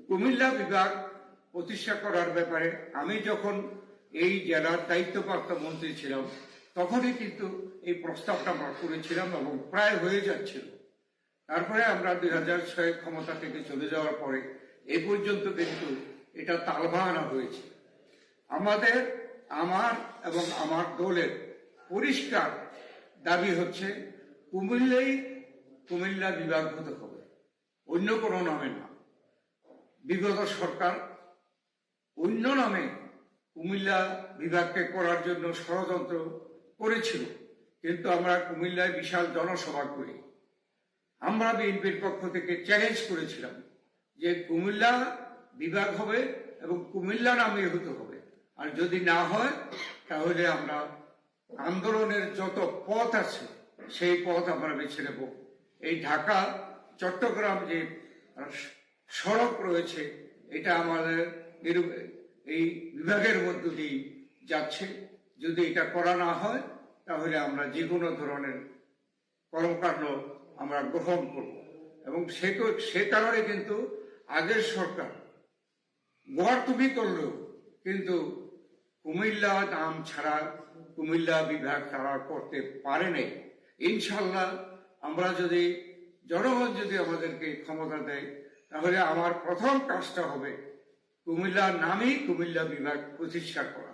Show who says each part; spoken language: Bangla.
Speaker 1: কুমিল্লা বিভাগ প্রতিষ্ঠা করার ব্যাপারে আমি যখন এই জেলার দায়িত্বপ্রাপ্ত মন্ত্রী ছিলাম তখনই কিন্তু এই প্রস্তাবটা আমরা করেছিলাম এবং প্রায় হয়ে যাচ্ছিল। তারপরে আমরা 2006 ক্ষমতা থেকে চলে যাওয়ার পরে এই পর্যন্ত কিন্তু এটা তালবাহানা হয়েছে। আমার এবং আমার দলের পরিষ্কার দাবি হচ্ছে কুমিল্লা বিভাগ হতে হবে, অন্য কোনো নামে না। বিগত সরকার অন্য নামে কুমিল্লা বিভাগকে করার জন্য ষড়যন্ত্র করেছিল, কিন্তু আমরা কুমিল্লায় বিশাল জনসভা করি। আমরা বিএনপির পক্ষ থেকে চ্যালেঞ্জ করেছিলাম যে কুমিল্লা বিভাগ হবে এবং কুমিল্লা নামে হতে হবে, আর যদি না হয় তাহলে আমরা আন্দোলনের যত পথ আছে সেই পথ আমরা বেছে নেব। এই ঢাকা চট্টগ্রাম যে সড়ক রয়েছে এটা আমাদের এই বিভাগের মধ্য দিয়ে যাচ্ছে। যদি এটা করা না হয় তাহলে আমরা যে কোনো ধরনের কর্মকাণ্ড আমরা গ্রহণ করব। এবং সে কারণে কিন্তু আগের সরকার গোয়ার্তুমি করলেও কিন্তু কুমিল্লা নাম ছাড়া কুমিল্লা বিভাগ তারা করতে পারে নাই। ইনশাল্লাহ আমরা যদি জনগণ যদি আমাদেরকে ক্ষমতা দেয় তাহলে আমার প্রথম কাজটা হবে কুমিল্লার নামেই কুমিল্লা বিভাগ প্রতিষ্ঠা করা।